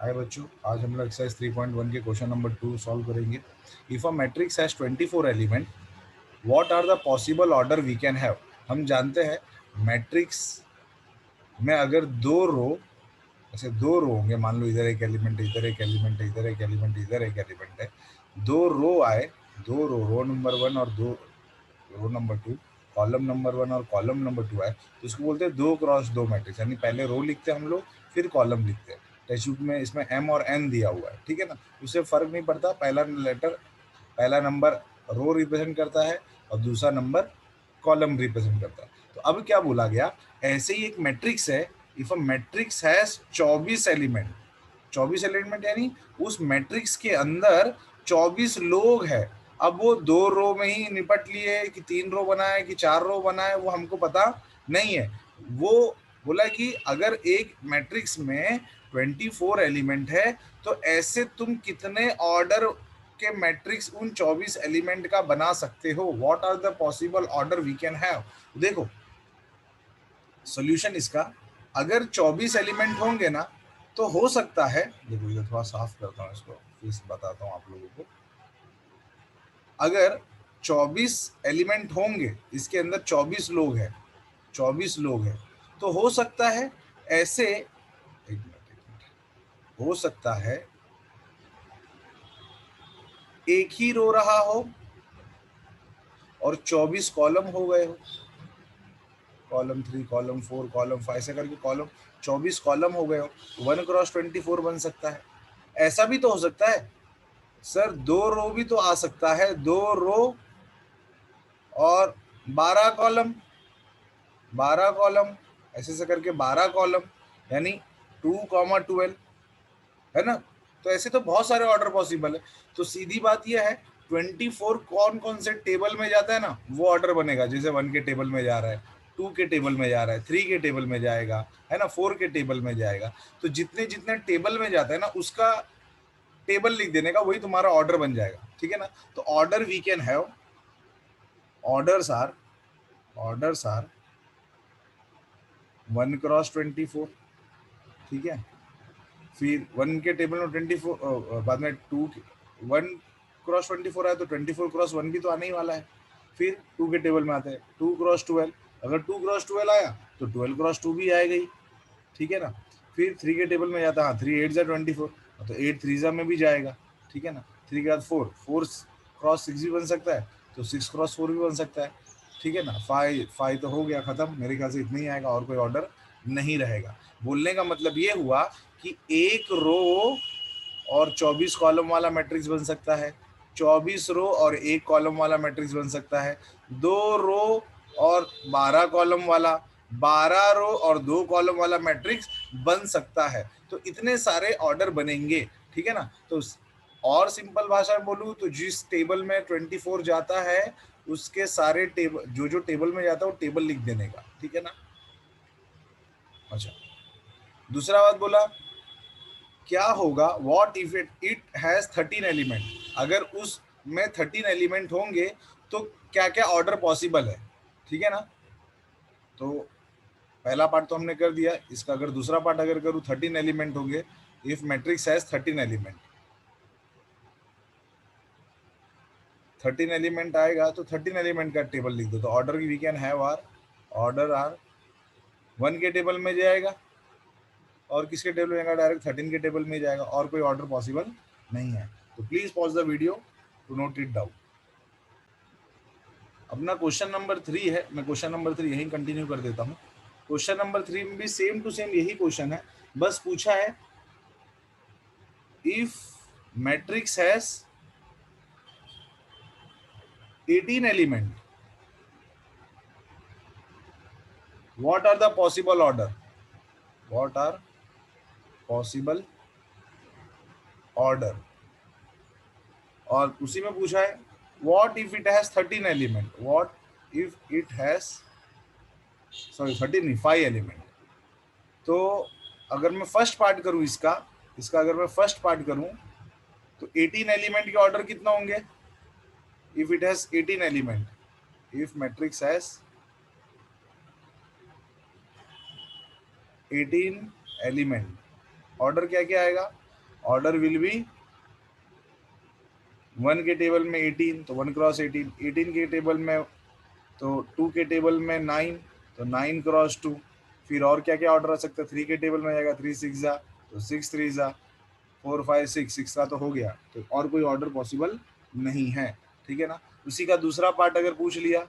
हाय बच्चों, आज हम लोग एक्सरसाइज 3.1 के क्वेश्चन नंबर 2 सॉल्व करेंगे। If a matrix has 24 element, what are the possible order we can have. हम जानते हैं मैट्रिक्स में अगर दो रो होंगे, मान लो इधर एक एलिमेंट है, इधर एक एलिमेंट है, इधर एक एलिमेंट, इधर एक एलिमेंट है, दो रो आए, रो नंबर 1 और रो नंबर 2, कॉलम नंबर 1 और कॉलम नंबर 2 आए, तो इसको बोलते हैं 2x2 मैट्रिक्स। यानी पहले रो लिखते हैं हम लोग, फिर कॉलम लिखते हैं। टेक्स्ट बुक में इसमें m और n दिया हुआ है, ठीक है ना। उससे फर्क नहीं पड़ता, पहला नंबर रो रिप्रेजेंट करता है और दूसरा नंबर कॉलम रिप्रेजेंट करता है। तो अब क्या बोला गया, ऐसे ही एक मैट्रिक्स है, if a matrix has 24 element, 24 element यानी उस मैट्रिक्स के अंदर 24 लोग हैं। अब वो 2 रो में ही निपट लिए कि 3 रो बनाए कि 4 रो बनाए, वो हमको पता नहीं है। वो बोला कि अगर एक मैट्रिक्स में 24 एलिमेंट है तो ऐसे तुम कितने ऑर्डर के मैट्रिक्स उन 24 एलिमेंट का बना सकते हो। What are the possible order we can have. देखो सॉल्यूशन इसका, अगर 24 एलिमेंट होंगे ना तो हो सकता है, देखो इधर थोड़ा साफ करता हूँ इसको, फिर बताता हूँ आप लोगों को। अगर 24 एलिमेंट होंगे, इसके अंदर 24 लोग हैं, 24 लोग हैं, तो हो सकता है ऐसे, एक मिनट, हो सकता है एक ही रो रहा हो और 24 कॉलम हो गए हो, कॉलम 3, कॉलम 4, कॉलम 5, ऐसे करके कॉलम 24 कॉलम हो गए हो, 1x24 बन सकता है। ऐसा भी तो हो सकता है सर, 2 रो भी तो आ सकता है, 2 रो और 12 कॉलम, 12 कॉलम, ऐसे ऐसे करके 12 कॉलम, यानी 2, 12 है ना। तो ऐसे तो बहुत सारे ऑर्डर पॉसिबल है। तो सीधी बात यह है, 24 कौन कौन से टेबल में जाता है ना, वो ऑर्डर बनेगा। जैसे 1 के टेबल में जा रहा है, 2 के टेबल में जा रहा है, 3 के टेबल में जाएगा, है ना, 4 के टेबल में जाएगा। तो जितने जितने टेबल में जाता है ना, उसका टेबल लिख देने का, वही तुम्हारा ऑर्डर बन जाएगा, ठीक है ना। तो order we can have, orders are, orders are 1x24, ठीक है। फिर 1 के टेबल में 24, बाद में 1x24 आया तो 24x1 भी तो आने ही वाला है। फिर 2 के टेबल में आते हैं 2x12, अगर 2x12 आया तो 12x2 भी आएगा ही, ठीक है ना। फिर 3 के टेबल में जाता है, हाँ 3 8 जा 24, तो 8 3 जा में भी जाएगा, ठीक है ना। 3 के बाद 4x6 भी बन सकता है, तो 6x4 भी बन सकता है, ठीक है ना। 5 तो हो गया खत्म, मेरे ख्याल से इतना ही आएगा, और कोई ऑर्डर नहीं रहेगा। बोलने का मतलब ये हुआ कि एक रो और 24 कॉलम वाला मैट्रिक्स बन सकता है, 24 रो और एक कॉलम वाला मैट्रिक्स बन सकता है, 2 रो और 12 कॉलम वाला, 12 रो और 2 कॉलम वाला मैट्रिक्स बन सकता है। तो इतने सारे ऑर्डर बनेंगे, ठीक है ना। तो और सिंपल भाषा में बोलूँ तो जिस टेबल में 24 जाता है, उसके सारे टेबल, जो टेबल में जाता है वो टेबल लिख देने का, ठीक है ना। अच्छा, दूसरा बात बोला, क्या होगा, what if it has 13 element. अगर उसमें 13 एलिमेंट होंगे तो क्या क्या ऑर्डर पॉसिबल है, ठीक है ना। तो पहला पार्ट तो हमने कर दिया, इसका अगर दूसरा पार्ट अगर करूँ, 13 एलिमेंट होंगे, if matrix has 13 element, 13 element आएगा तो 13 एलिमेंट का टेबल लिख दो। तो order we can have are, order are 1 के टेबल में जाएगा, और किसके टेबल में जाएगा, डायरेक्ट 13 के टेबल में जाएगा, और कोई ऑर्डर पॉसिबल नहीं है। तो please pause the video to note it down. अपना क्वेश्चन नंबर 3 है, मैं क्वेश्चन नंबर 3 यही कंटिन्यू कर देता हूँ। क्वेश्चन नंबर 3 में भी सेम टू सेम यही क्वेश्चन है, बस पूछा है if matrix has 18 element, what are the possible order, what are possible order. और उसी में पूछा है what if it has 13 element, what if it has, sorry 13 नहीं, 5 एलिमेंट। तो अगर मैं फर्स्ट पार्ट करूं इसका अगर मैं फर्स्ट पार्ट करूं तो 18 एलिमेंट के ऑर्डर कितना होंगे, if it has 18 element, if matrix has 18 element, order क्या क्या आएगा, ऑर्डर विल बी 1 के टेबल में 18, तो 1 क्रॉस 18, 18 के टेबल में, तो 2 के टेबल में 9, तो 9 क्रॉस 2। फिर और क्या क्या ऑर्डर आ सकता है, 3 के टेबल में जाएगा, 3 6 जा, तो 6 3 जा, 4 5 6, 6 का तो हो गया, तो और कोई ऑर्डर पॉसिबल नहीं है, ठीक है ना। उसी का दूसरा पार्ट अगर पूछ लिया,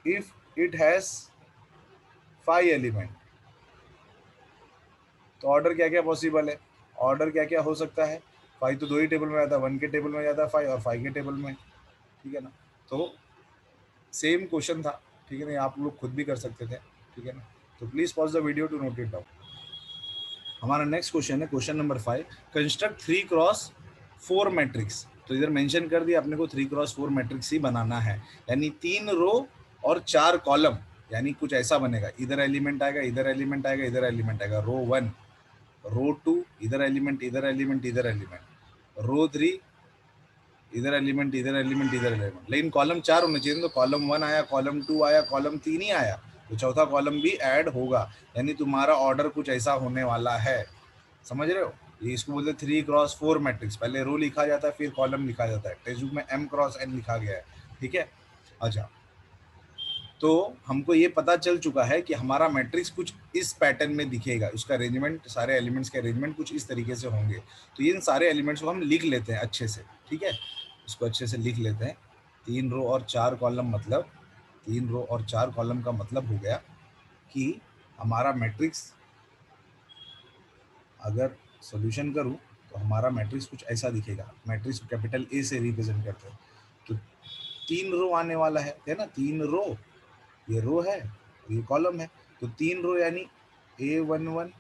इफ इट हैज 5 एलिमेंट, तो ऑर्डर क्या क्या पॉसिबल है, ऑर्डर क्या क्या हो सकता है। 5 तो 2 ही टेबल में आता है, 1 के टेबल में जाता है 5 और 5 के टेबल में, ठीक है ना। तो सेम क्वेश्चन था, ठीक है ना, आप लोग खुद भी कर सकते थे, ठीक है ना। तो please pause the video to note it down. हमारा नेक्स्ट क्वेश्चन है question number 5, construct 3 cross 4 matrix. तो इधर मेंशन कर दिया अपने को 3 क्रॉस 4 मैट्रिक्स ही बनाना है, यानी 3 रो और 4 कॉलम, यानी कुछ ऐसा बनेगा, इधर एलिमेंट आएगा, इधर एलिमेंट आएगा, इधर एलिमेंट आएगा, रो 1, रो 2, इधर एलिमेंट, इधर एलिमेंट, इधर एलिमेंट, रो 3, इधर एलिमेंट, इधर एलिमेंट, इधर एलिमेंट। लेकिन कॉलम 4 होने चाहिए, तो कॉलम 1 आया, कॉलम 2 आया, कॉलम 3 ही आया, तो चौथा कॉलम भी ऐड होगा, यानी तुम्हारा ऑर्डर कुछ ऐसा होने वाला है, समझ रहे हो। ये इसको बोलते हैं 3 क्रॉस 4 मैट्रिक्स, पहले रो लिखा जाता है फिर कॉलम लिखा जाता है, टेक्स्ट बुक में m क्रॉस n लिखा गया है, ठीक है। अच्छा, तो हमको ये पता चल चुका है कि हमारा मैट्रिक्स कुछ इस पैटर्न में दिखेगा, उसका अरेंजमेंट, सारे एलिमेंट्स के अरेंजमेंट कुछ इस तरीके से होंगे। तो इन सारे एलिमेंट्स को हम लिख लेते हैं अच्छे से, ठीक है, इसको अच्छे से लिख लेते हैं। 3 रो और 4 कॉलम, मतलब 3 रो और 4 कॉलम का मतलब हो गया कि हमारा मैट्रिक्स, अगर सॉल्यूशन करूं तो हमारा मैट्रिक्स कुछ ऐसा दिखेगा। मैट्रिक्स कैपिटल ए से रिप्रेजेंट करते हैं, तो 3 रो आने वाला है ना, 3 रो, ये रो है, ये कॉलम है, तो 3 रो यानी A11,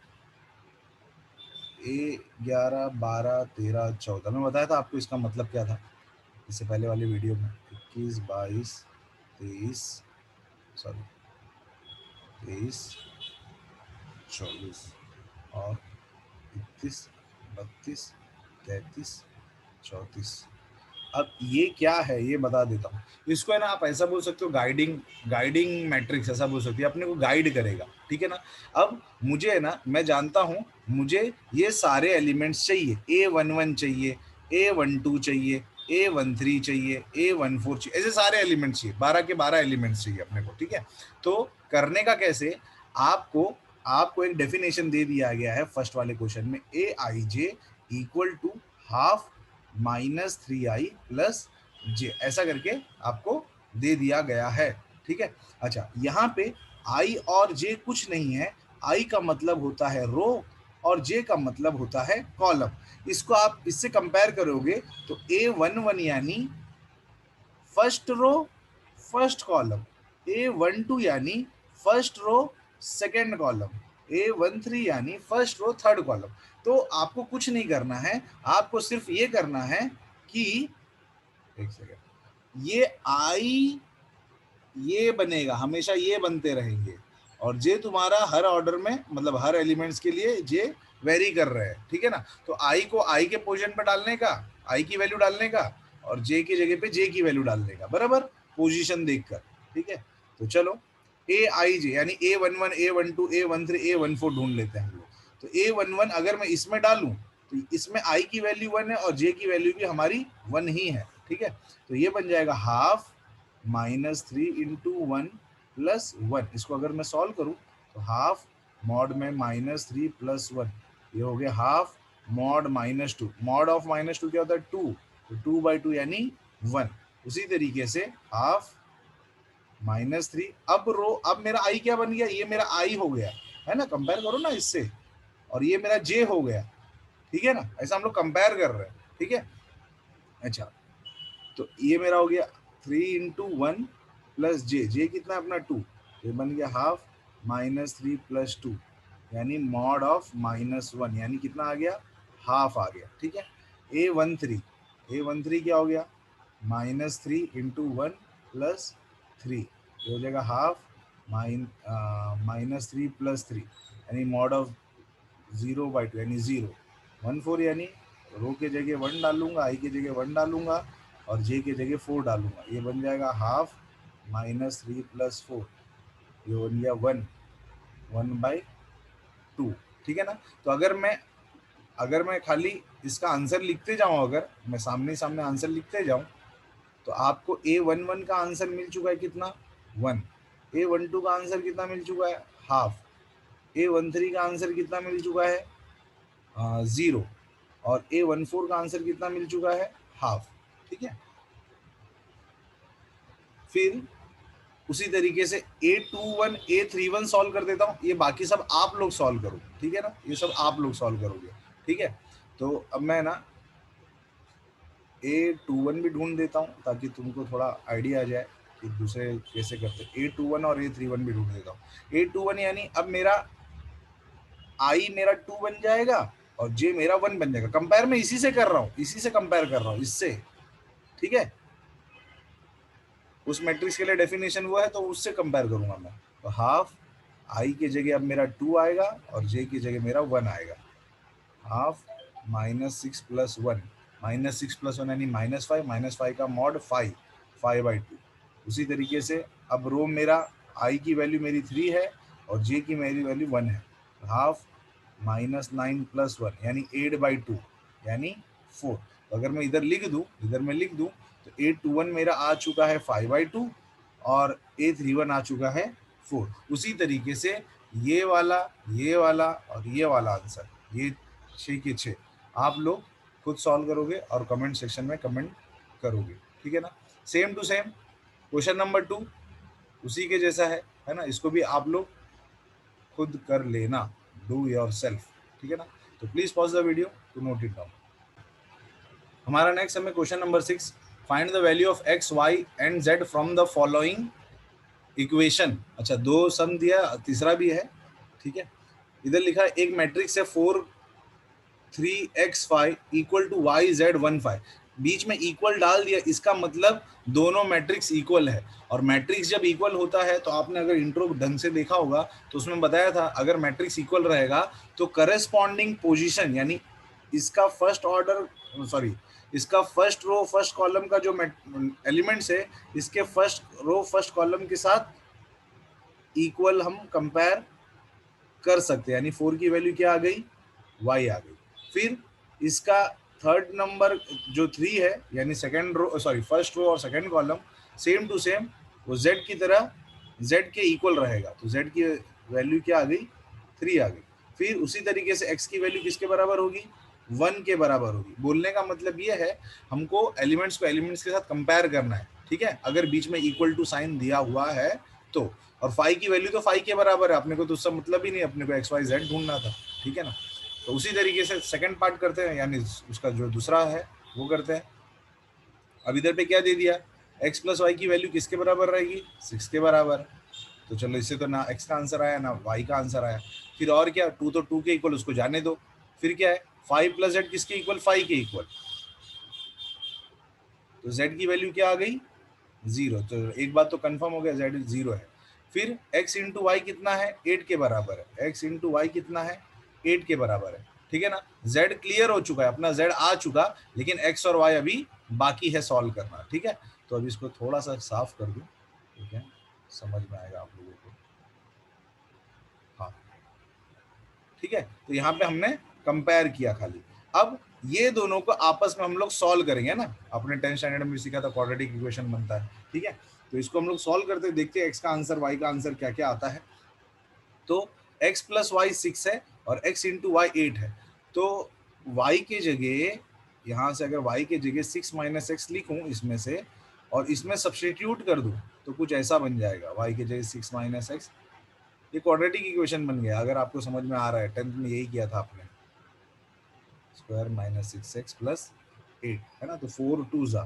A11, 12, 13, 14। मैं बताया था आपको इसका मतलब क्या था इससे पहले वाले वीडियो में, 21, 22, 23, सॉरी 23, 24 और 31, 32, 33, 34। अब ये क्या है ये बता देता हूँ। इसको है ना, आप ऐसा बोल सकते हो, गाइडिंग मैट्रिक्स ऐसा बोल सकते हो, अपने को गाइड करेगा, ठीक है ना। अब मुझे है ना, मैं जानता हूँ मुझे ये सारे एलिमेंट्स चाहिए, A11 चाहिए, A12 चाहिए, A13 चाहिए, A14 चाहिए, ऐसे सारे एलिमेंट्स चाहिए, 12 के 12 एलिमेंट्स चाहिए अपने को, ठीक है। तो करने का कैसे, आपको आपको एक डेफिनेशन दे दिया गया है फर्स्ट वाले क्वेश्चन में, Aij equal to half -3i plus j, ऐसा करके आपको दे दिया गया है, ठीक है। अच्छा, यहाँ पे i और j कुछ नहीं है, i का मतलब होता है रो और j का मतलब होता है कॉलम। इसको आप इससे कंपेयर करोगे तो A11 यानी first row first column, A12 यानी first row second column, A13 यानी फर्स्ट रो थर्ड कॉलम। तो आपको कुछ नहीं करना है, आपको सिर्फ ये करना है कि, एक सेकेंड, ये आई ये बनेगा, हमेशा ये बनते रहेंगे, और जे तुम्हारा हर ऑर्डर में, मतलब हर एलिमेंट्स के लिए जे वेरी कर रहे हैं, ठीक है ना। तो आई को आई के पोजीशन पर डालने का, आई की वैल्यू डालने का, और जे की जगह पे जे की वैल्यू डालने का, बराबर पोजीशन देखकर, ठीक है। तो चलो A i j यानी A11, A12, A13, A14 ढूंढ लेते हैं हम लोग। तो A11 अगर मैं इसमें डालूं तो इसमें आई की वैल्यू 1 है और जे की वैल्यू भी हमारी 1 ही है, ठीक है। तो ये बन जाएगा हाफ -3 इंटू 1 प्लस 1। इसको अगर मैं सॉल्व करूं तो हाफ मॉड में -3 प्लस 1, ये हो गया हाफ मॉड -2। मॉड ऑफ -2 क्या होता है 2, तो 2/2 यानी 1। उसी तरीके से हाफ -3, अब रो, अब मेरा आई क्या बन गया, ये मेरा आई हो गया है ना, कंपेयर करो ना इससे, और ये मेरा जे हो गया, ठीक है ना, ऐसा हम लोग कंपेयर कर रहे हैं, ठीक है। अच्छा, तो ये मेरा हो गया 3 इंटू 1 प्लस जे, जे कितना है अपना 2, ये बन गया हाफ -3 प्लस 2, यानी मॉड ऑफ -1, यानी कितना आ गया, हाफ आ गया, ठीक है। A13 क्या हो गया, -3 इंटू 1 प्लस 3, ये हो जाएगा हाफ -3 प्लस 3, यानी मॉड ऑफ 0/2 यानी 0। 14 यानी रो के जगह 1 डालूंगा, आई के जगह 1 डालूंगा, और जे के जगह 4 डालूंगा, ये बन जाएगा हाफ -3 प्लस 4, ये बन गया 1/2, ठीक है ना। तो अगर मैं अगर मैं खाली इसका आंसर लिखते जाऊं, अगर मैं सामने सामने आंसर लिखते जाऊं, तो आपको A11 का आंसर मिल चुका है कितना, 1। A12 का आंसर कितना मिल चुका है, हाफ। A13 का आंसर कितना मिल चुका है, 0। और A14 का आंसर कितना मिल चुका है, हाफ। ठीक है, फिर उसी तरीके से A21 A31 सॉल्व कर देता हूँ। ये बाकी सब आप लोग सॉल्व करो, ठीक है ना, ये सब आप लोग सॉल्व करोगे। ठीक है, तो अब मैं ना A21 भी ढूंढ देता हूँ ताकि तुमको थोड़ा आइडिया आ जाए कि दूसरे कैसे करते हैं। A21 और A31 भी ढूंढ देता हूँ। A21 यानी अब मेरा I मेरा 2 बन जाएगा और J मेरा 1 बन जाएगा। कंपेयर मैं इसी से कर रहा हूँ, इसी से कंपेयर कर रहा हूँ, इससे। ठीक है, उस मैट्रिक्स के लिए डेफिनेशन वो है तो उससे कंपेयर करूंगा मैं। तो हाफ I की जगह अब मेरा 2 आएगा और J की जगह मेरा 1 आएगा। हाफ -6 + 1, -6 + 1 यानी -5, -5 का मॉड 5, 5/2। उसी तरीके से अब रो मेरा I की वैल्यू मेरी 3 है और J की मेरी वैल्यू 1 है। हाफ -9 + 1 यानी 8/2 यानी 4। तो अगर मैं इधर लिख दूं, इधर मैं लिख दूं, तो A21 मेरा आ चुका है 5/2 और A31 आ चुका है 4। उसी तरीके से ये वाला और ये वाला आंसर, ये 6 के 6 आप लोग खुद सॉल्व करोगे और कमेंट सेक्शन में कमेंट करोगे। ठीक है ना, same to same question number 2 उसी के जैसा है ना, इसको भी आप लोग खुद कर लेना, डू योर सेल्फ। ठीक है ना, तो please pause the video to note it down. हमारा नेक्स्ट हमें question number 6, find the value of x, y and z from the following equation. अच्छा, 2 सम दिया, तीसरा भी है। ठीक है, इधर लिखा है एक मैट्रिक्स है 4 3x5 इक्वल टू YZ15, बीच में इक्वल डाल दिया, इसका मतलब दोनों मैट्रिक्स इक्वल है। और मैट्रिक्स जब इक्वल होता है तो आपने अगर इंट्रो ढंग से देखा होगा तो उसमें बताया था अगर मैट्रिक्स इक्वल रहेगा तो करेस्पॉन्डिंग पोजीशन यानी इसका फर्स्ट ऑर्डर, सॉरी, इसका फर्स्ट रो फर्स्ट कॉलम का जो एलिमेंट्स है इसके फर्स्ट रो फर्स्ट कॉलम के साथ इक्वल हम कंपेयर कर सकते हैं। यानी 4 की वैल्यू क्या आ गई, y आ गई। फिर इसका थर्ड नंबर जो 3 है यानी second row, sorry, first row और second column same to same वो z की तरह z के इक्वल रहेगा, तो z की वैल्यू क्या आ गई, 3 आ गई। फिर उसी तरीके से x की वैल्यू किसके बराबर होगी, 1 के बराबर होगी। बोलने का मतलब ये है हमको एलिमेंट्स को एलिमेंट्स के साथ कंपेयर करना है। ठीक है, अगर बीच में इक्वल टू साइन दिया हुआ है तो, और 5 की वैल्यू तो 5 के बराबर है, अपने को तो उसका मतलब ही नहीं, अपने को एक्स वाई जेड ढूंढना था। ठीक है ना, तो उसी तरीके से सेकंड पार्ट करते हैं, यानी उसका जो दूसरा है वो करते हैं। अब इधर पे क्या दे दिया, x प्लस वाई की वैल्यू किसके बराबर रहेगी, 6 के बराबर। तो चलो, इससे तो ना x का आंसर आया ना y का आंसर आया। फिर और क्या, 2 तो 2 के इक्वल, उसको जाने दो। फिर क्या है, 5 + z किसके इक्वल, 5 के इक्वल, तो z की वैल्यू क्या आ गई, 0। तो एक बात तो कंफर्म हो गया, z 0 है। फिर x इंटू वाई कितना है, 8 के बराबर है। x इंटू वाई कितना है, 8 के बराबर है। ठीक है ना, z क्लियर हो चुका है, अपना z आ चुका, लेकिन x और y अभी बाकी है सॉल्व करना। ठीक है, तो अभी इसको थोड़ा सा साफ कर दूं, ठीक है, समझ में आएगा आप लोगों को। हाँ, ठीक है, तो यहाँ पे हमने कंपेयर किया खाली। अब ये दोनों को आपस में हम लोग सॉल्व करेंगे ना, अपने 10th स्टैंडर्ड में सीखा था क्वाड्रेटिक इक्वेशन बनता है। ठीक है, तो इसको हम लोग सॉल्व करते हैं, देखते हैं एक्स का आंसर वाई का आंसर क्या क्या आता है। तो x प्लस वाई 6 है और x इंटू वाई 8 है, तो y की जगह, यहाँ से अगर y की जगह 6 माइनस एक्स लिखूँ इसमें से और इसमें सब्सटीट्यूट कर दूँ तो कुछ ऐसा बन जाएगा, y की जगह 6 माइनस एक्स। ये क्वाड्रेटिक इक्वेशन बन गया, अगर आपको समझ में आ रहा है, 10th में यही किया था आपने, स्क्वायर माइनस 6x प्लस 8 है ना, तो 4 2 ज़ा,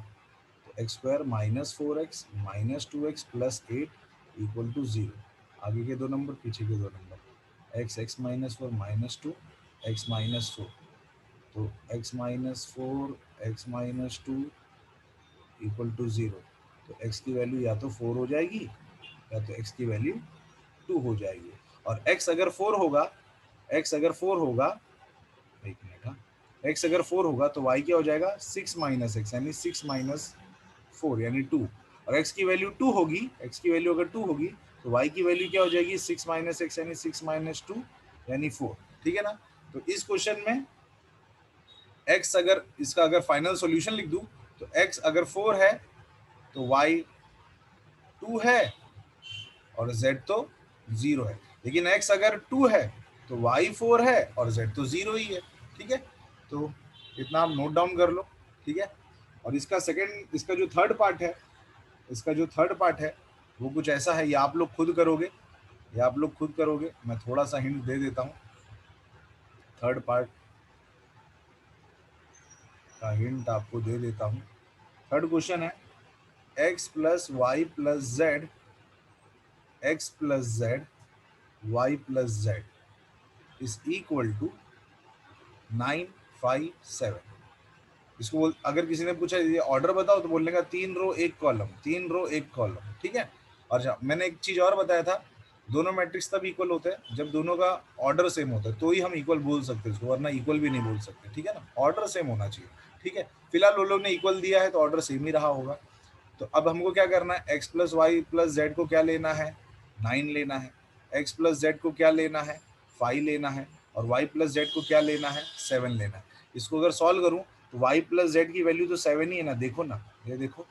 तो x square minus 4x minus 2x plus 8 equal to 0। आगे के दो नंबर, पीछे के दो number, x minus 4 minus 2 x minus 4, तो x minus 4 x minus 2 equal to 0। तो x की वैल्यू या तो 4 हो जाएगी या तो x की वैल्यू 2 हो जाएगी। और x अगर 4 होगा, x अगर 4 होगा, एक मिनट, हाँ, x अगर 4 होगा तो y क्या हो जाएगा, 6 माइनस एक्स यानी 6 माइनस 4 यानी 2। और x की वैल्यू 2 होगी, x की वैल्यू अगर 2 होगी तो y की वैल्यू क्या हो जाएगी, 6 माइनस एक्स यानी 6 माइनस 2 यानी 4। ठीक है ना, तो इस क्वेश्चन में x अगर इसका अगर फाइनल सॉल्यूशन लिख दूं तो x अगर 4 है तो y 2 है और z तो 0 है, लेकिन x अगर 2 है तो y 4 है और z तो 0 ही है। ठीक है, तो इतना आप नोट डाउन कर लो। ठीक है, और इसका जो थर्ड पार्ट है, वो कुछ ऐसा है, ये आप लोग खुद करोगे, मैं थोड़ा सा हिंट दे देता हूँ। थर्ड पार्ट का हिंट आपको दे देता हूँ। थर्ड क्वेश्चन है x plus y plus z, y plus z is equal to 957। इसको अगर किसी ने पूछा ये ऑर्डर बताओ तो बोलने का 3 रो 1 कॉलम। ठीक है, और मैंने एक चीज और बताया था, दोनों मैट्रिक्स तब इक्वल होते हैं जब दोनों का ऑर्डर सेम होता है, तो ही हम इक्वल बोल सकते हैं उसको, वरना इक्वल भी नहीं बोल सकते। ठीक है ना, ऑर्डर सेम होना चाहिए। ठीक है, फिलहाल वो लोग ने इक्वल दिया है तो ऑर्डर सेम ही रहा होगा। तो अब हमको क्या करना है, x plus y plus z को क्या लेना है, 9 लेना है। एक्स प्लस जेड को क्या लेना है, 5 लेना है। और वाई प्लस जेड को क्या लेना है, 7 लेना है। इसको अगर सॉल्व करूं तो वाई प्लस जेड की वैल्यू तो 7 ही है ना, देखो ना, ये देखो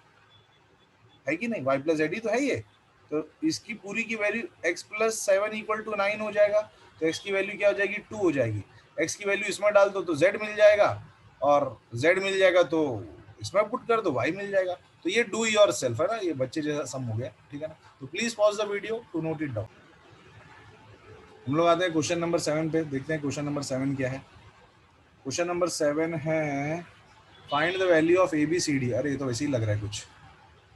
है कि नहीं, वाई प्लस जेड ही तो है ये। तो इसकी पूरी की value x plus 7 equal to 9 हो जाएगा। तो एक्स की वैल्यू क्या हो जाएगी, 2 हो जाएगी। एक्स की वैल्यू इसमें डाल दो तो जेड मिल जाएगा, और जेड मिल जाएगा तो इसमें पुट कर दो, वाई मिल जाएगा। तो ये डू योर सेल्फ है ना, ये बच्चे जैसा सम हो गया। ठीक है ना, तो please pause the video to note it down. हम लोग आते हैं क्वेश्चन नंबर 7 पे, देखते हैं क्वेश्चन नंबर 7 क्या है। क्वेश्चन नंबर 7 है find the value of A B C D. अरे ये तो वैसे ही लग रहा है कुछ,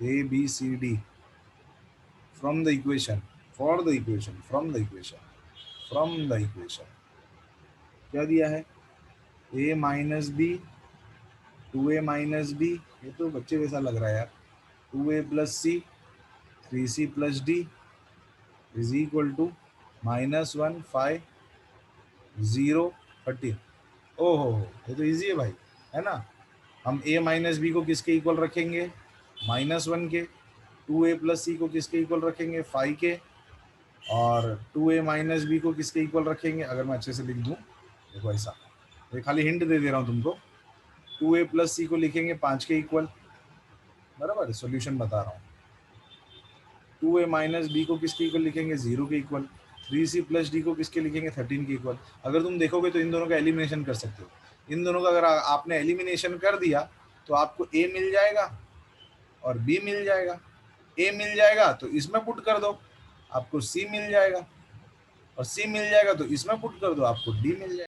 A B C D from the equation, for the equation, from the equation क्या दिया है, ए माइनस बी, 2a-b, ये तो बच्चे जैसा लग रहा है यार, 2a plus C, 3c plus D is equal to -1 5 0 13। ओहो, ये तो इजी है भाई, है ना। हम a माइनस बी को किसके इक्वल रखेंगे, -1 के। 2a प्लस सी को किसके इक्वल रखेंगे, 5 के। और 2a माइनस बी को किसके इक्वल रखेंगे, अगर मैं अच्छे से लिख दूं, देखो ऐसा, ये खाली हिंट दे दे रहा हूँ तुमको। 2a प्लस सी को लिखेंगे 5 के इक्वल, बराबर, सॉल्यूशन बता रहा हूँ। 2a माइनस बी को किसके इक्वल लिखेंगे, 0 के इक्वल। 3c प्लस डी को किसके लिखेंगे, 13 के इक्वल। अगर तुम देखोगे तो इन दोनों का एलिमिनेशन कर सकते हो। इन दोनों का अगर आपने एलिमिनेशन कर दिया तो आपको a मिल जाएगा और b मिल जाएगा। a मिल जाएगा तो इसमें पुट कर दो, आपको c मिल जाएगा, और c मिल जाएगा तो इसमें पुट कर दो, आपको d मिल जाएगा।